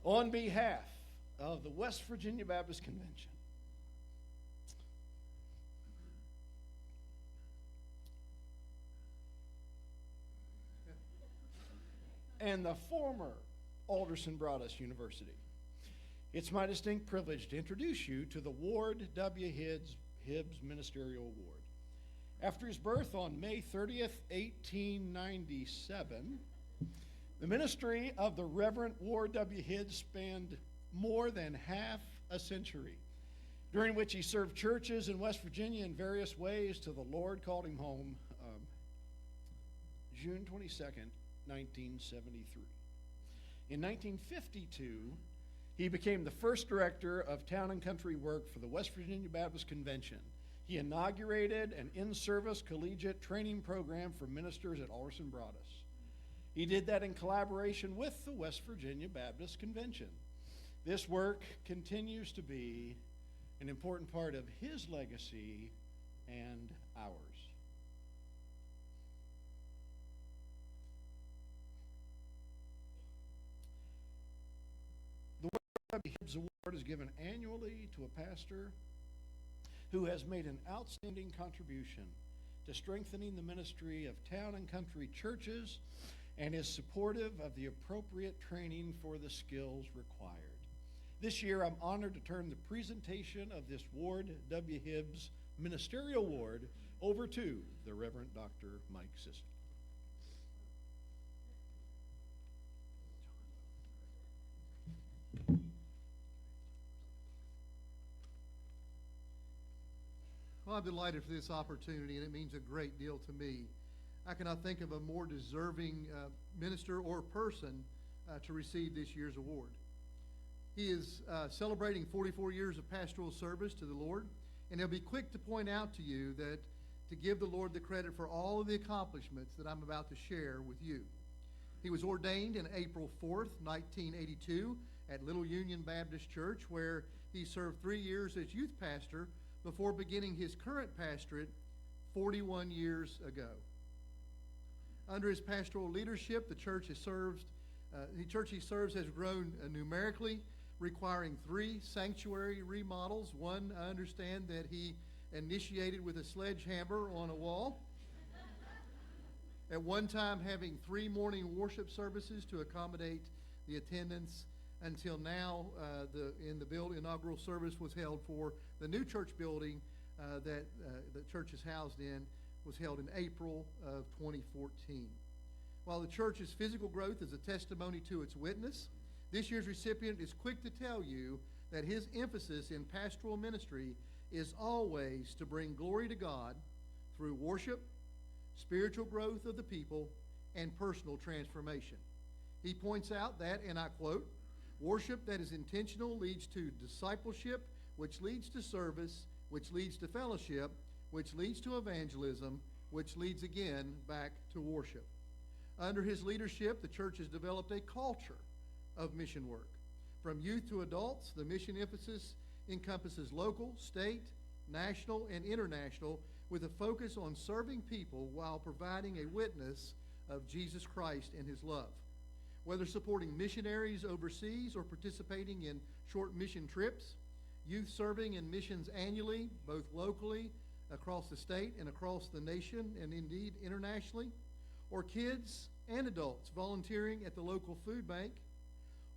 on behalf of the West Virginia Baptist Convention, and the former Alderson Broaddus University, it's my distinct privilege to introduce you to the Ward W. Hibbs Ministerial Award. After his birth on May 30th, 1897, the ministry of the Reverend Ward W. Hibbs spanned more than half a century, during which he served churches in West Virginia in various ways till the Lord called him home June 22nd, 1973. In 1952, he became the first director of town and country work for the West Virginia Baptist Convention. He inaugurated an in-service collegiate training program for ministers at Alderson Broaddus. He did that in collaboration with the West Virginia Baptist Convention. This work continues to be an important part of his legacy and ours. The Hibbs Award is given annually to a pastor who has made an outstanding contribution to strengthening the ministry of town and country churches and is supportive of the appropriate training for the skills required. This year, I'm honored to turn the presentation of this Ward W. Hibbs Ministerial Award over to the Reverend Dr. Mike Sisson. Well, I'm delighted for this opportunity, and it means a great deal to me. I cannot think of a more deserving minister or person to receive this year's award. He is celebrating 44 years of pastoral service to the Lord, and he'll be quick to point out to you that to give the Lord the credit for all of the accomplishments that I'm about to share with you. He was ordained in April 4th, 1982 at Little Union Baptist Church, where he served 3 years as youth pastor before beginning his current pastorate 41 years ago. Under his pastoral leadership, the church he serves has grown numerically, requiring 3 sanctuary remodels. One, I understand, that he initiated with a sledgehammer on a wall. At one time, having 3 morning worship services to accommodate the attendance. Until now, the inaugural service was held for the new church building that the church is housed in, was held in April of 2014. While the church's physical growth is a testimony to its witness, this year's recipient is quick to tell you that his emphasis in pastoral ministry is always to bring glory to God through worship, spiritual growth of the people, and personal transformation. He points out that, and I quote, "Worship that is intentional leads to discipleship, which leads to service, which leads to fellowship, which leads to evangelism, which leads again back to worship." Under his leadership, the church has developed a culture of mission work. From youth to adults, the mission emphasis encompasses local, state, national, and international, with a focus on serving people while providing a witness of Jesus Christ and his love. Whether supporting missionaries overseas or participating in short mission trips, youth serving in missions annually, both locally, across the state and across the nation, and indeed internationally, or kids and adults volunteering at the local food bank,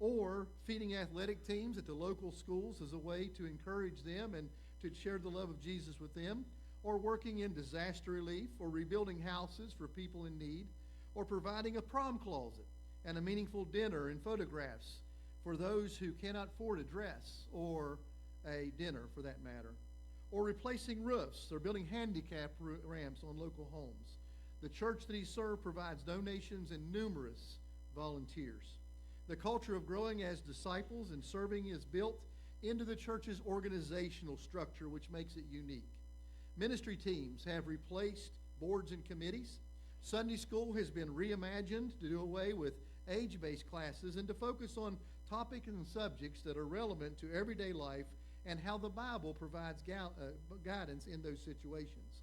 or feeding athletic teams at the local schools as a way to encourage them and to share the love of Jesus with them, or working in disaster relief, or rebuilding houses for people in need, or providing a prom closet and a meaningful dinner and photographs for those who cannot afford a dress or a dinner for that matter, or replacing roofs or building handicap ramps on local homes. The church that he served provides donations and numerous volunteers. The culture of growing as disciples and serving is built into the church's organizational structure, which makes it unique. Ministry teams have replaced boards and committees. Sunday school has been reimagined to do away with age-based classes and to focus on topics and subjects that are relevant to everyday life and how the Bible provides guidance in those situations.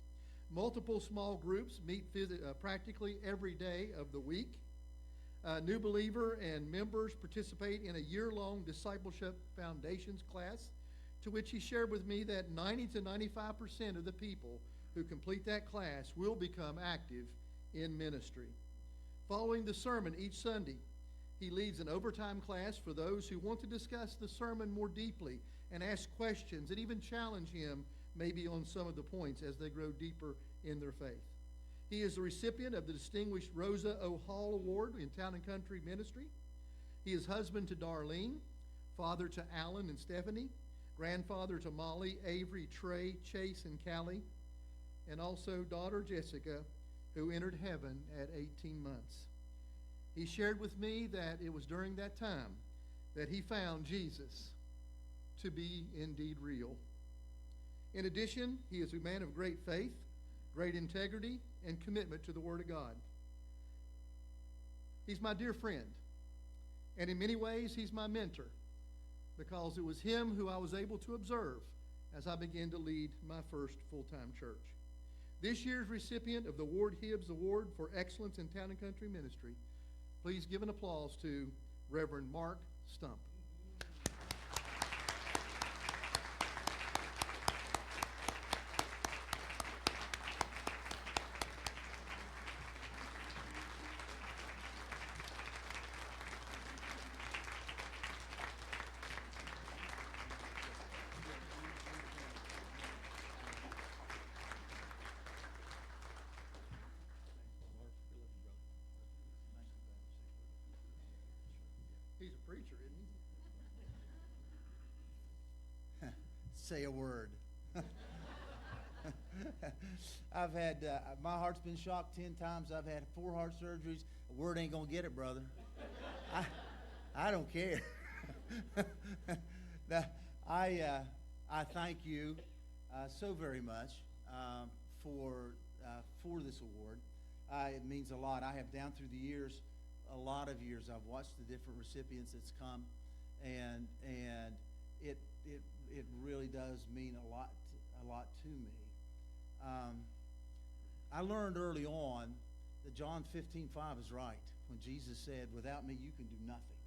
Multiple small groups meet practically every day of the week. New believer and members participate in a year-long discipleship foundations class, to which he shared with me that 90 to 95% of the people who complete that class will become active in ministry. Following the sermon each Sunday, he leads an overtime class for those who want to discuss the sermon more deeply and ask questions and even challenge him maybe on some of the points as they grow deeper in their faith. He is the recipient of the distinguished Rosa O. Hall Award in Town and Country Ministry. He is husband to Darlene, father to Alan and Stephanie, grandfather to Molly, Avery, Trey, Chase, and Callie, and also daughter Jessica, who entered heaven at 18 months. He shared with me that it was during that time that he found Jesus to be indeed real. In addition, he is a man of great faith, great integrity, and commitment to the Word of God. He's my dear friend, and in many ways, he's my mentor, because it was him who I was able to observe as I began to lead my first full-time church. This year's recipient of the Hibbs Award for Excellence in Town and Country Ministry, please give an applause to Reverend Mark Stump. He's a preacher, isn't he? Say a word. I've had, my heart's been shocked 10 times. I've had 4 heart surgeries. A word ain't going to get it, brother. I don't care. I thank you so very much for this award. It means a lot. I have, down through the years, a lot of years, I've watched the different recipients that's come, and it really does mean a lot to me. I learned early on that John 15:5 is right when Jesus said, "Without me, you can do nothing."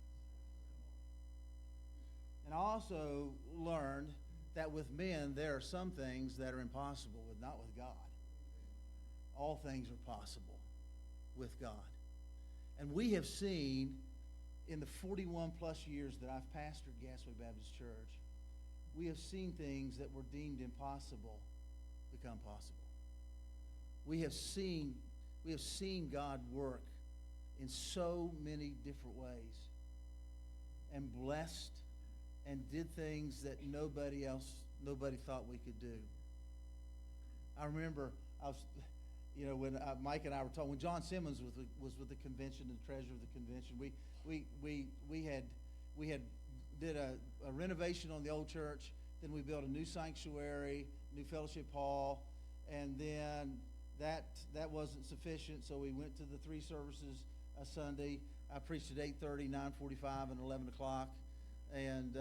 And I also learned that with men, there are some things that are impossible, but not with God. All things are possible with God. And we have seen in the 41 plus years that I've pastored Gasway Baptist Church, we have seen things that were deemed impossible become possible. We have seen God work in so many different ways and blessed and did things that nobody thought we could do. I remember when Mike and I were talking, when John Simmons was with the convention and treasurer of the convention, we did a renovation on the old church. Then we built a new sanctuary, new fellowship hall, and then that wasn't sufficient, so we went to the 3 services a Sunday. I preached at 8:30, 9:45, and 11 o'clock, and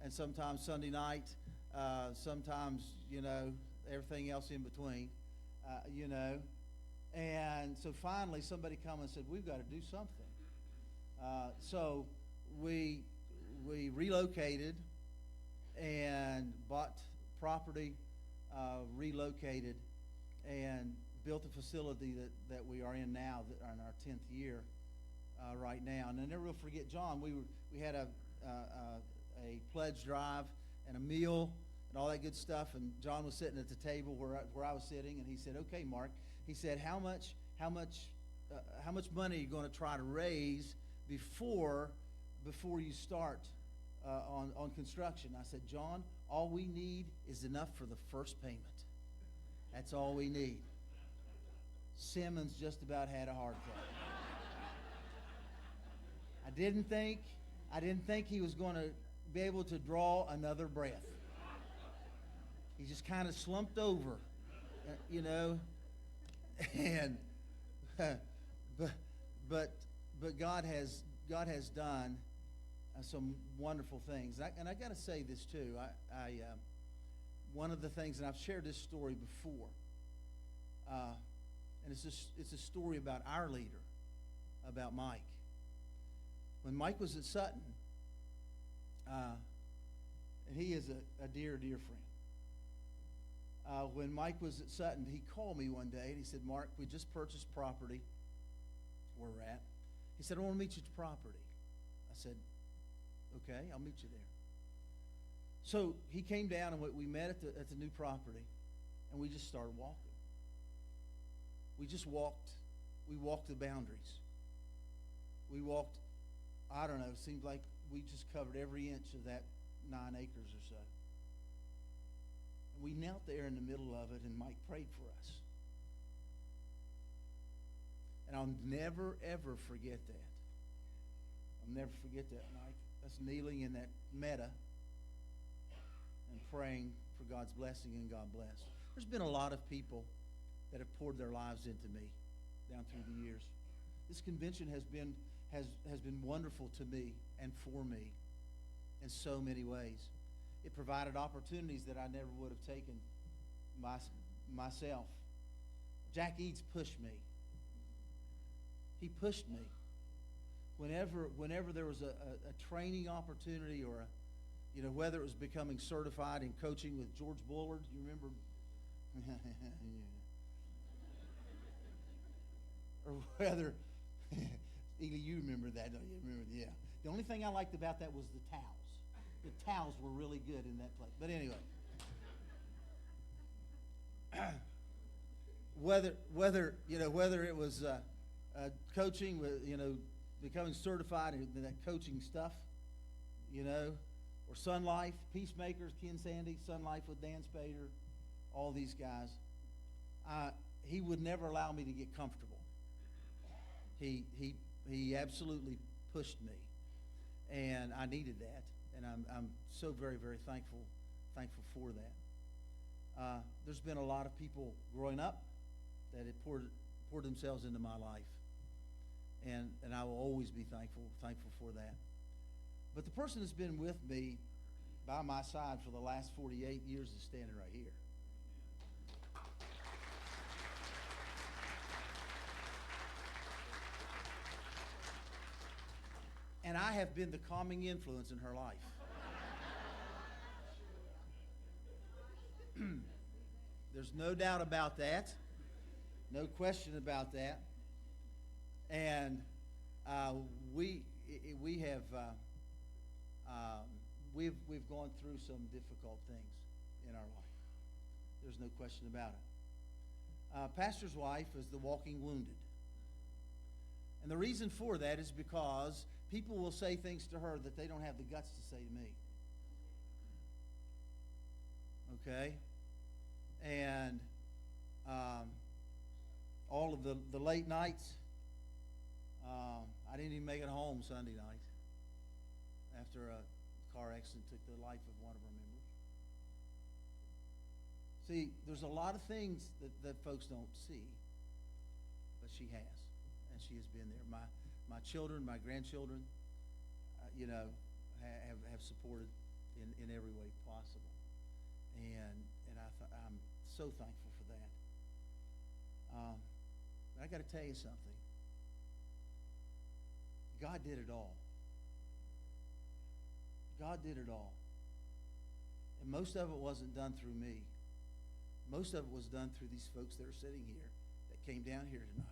sometimes Sunday night, sometimes everything else in between. And so finally somebody come and said, we've got to do something. So we relocated and bought property, relocated, and built a facility that we are in now, that are in our 10th year right now. And I never will forget, John, we had a pledge drive and a meal and all that good stuff, and John was sitting at the table where I was sitting, and he said, "Okay, Mark," he said, how much money are you going to try to raise before you start on construction? I said, "John, all we need is enough for the first payment. That's all we need." Simmons just about had a heart attack. I didn't think he was going to be able to draw another breath. He just kind of slumped over, and but God has done some wonderful things. And I got to say this too. One of the things, and I've shared this story before, and it's a story about our leader, about Mike. when Mike was at Sutton, and he is a dear, dear friend. When Mike was at Sutton, he called me one day and he said, Mark, we just purchased property where we're at. He said, I want to meet you at the property. I said, okay, I'll meet you there. So he came down and we met at the new property, and we just started walking. We walked the boundaries. We walked, I don't know, it seemed like we just covered every inch of that 9 acres or so. And we knelt there in the middle of it, and Mike prayed for us. And I'll never, ever forget that. I'll never forget that, Mike. Us kneeling in that meadow and praying for God's blessing, and God bless. There's been a lot of people that have poured their lives into me down through the years. This convention has been wonderful to me and for me in so many ways. It provided opportunities that I never would have taken myself. Jack Eads pushed me. He pushed me. Whenever there was a training opportunity, or whether it was becoming certified in coaching with George Bullard, you remember? Or whether, Ely, you remember that, don't you? Remember? Yeah. The only thing I liked about that was the towels. The towels were really good in that place. But anyway, whether it was coaching with becoming certified in that coaching stuff, or Sun Life, Peacemakers, Ken Sandy, Sun Life with Dan Spader, all these guys, he would never allow me to get comfortable. He absolutely pushed me, and I needed that, and I'm so very, very thankful for that. There's been a lot of people growing up that have poured themselves into my life, and I will always be thankful for that. But the person that's been with me by my side for the last 48 years is standing right here. And I have been the calming influence in her life. There's no doubt about that. No question about that. And we've gone through some difficult things in our life. There's no question about it. Pastor's wife is the walking wounded. And the reason for that is because people will say things to her that they don't have the guts to say to me. Okay? And all of the late nights, I didn't even make it home Sunday night after a car accident took the life of one of our members. See, there's a lot of things that folks don't see, but she has, and she has been there. My children, my grandchildren, have supported in every way possible, and I'm so thankful for that. But I got to tell you something. God did it all. God did it all. And most of it wasn't done through me. Most of it was done through these folks that are sitting here that came down here tonight.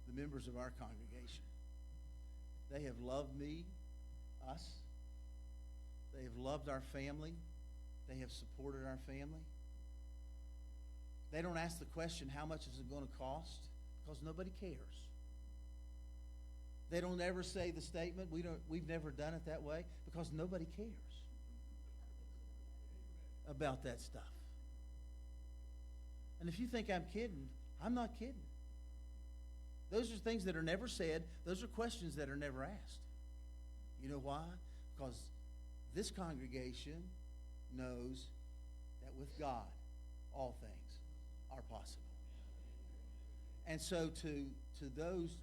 The members of our congregation. They have loved me, us. They have loved our family. They have supported our family. They don't ask the question, how much is it going to cost? Because nobody cares. They don't ever say the statement, we've never done it that way, because nobody cares about that stuff. And if you think I'm kidding, I'm not kidding. Those are things that are never said. Those are questions that are never asked. You know why? Because this congregation knows that with God, all things are possible. And so to those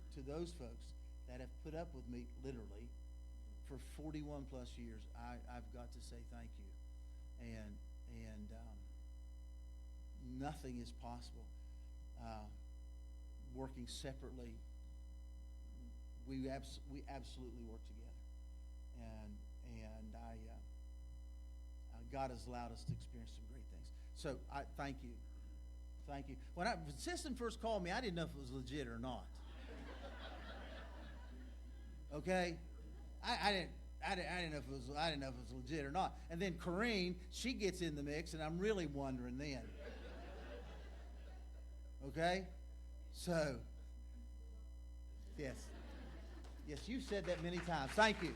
folks that have put up with me literally for 41 plus years, I've got to say thank you. And nothing is possible working separately we absolutely work together, and God has allowed us to experience some great things. So I thank you. When the assistant first called me, I didn't know if it was legit or not. Okay, I didn't know if it was legit or not. And then Corrine, she gets in the mix, and I'm really wondering then. Okay, so yes, you've said that many times. Thank you.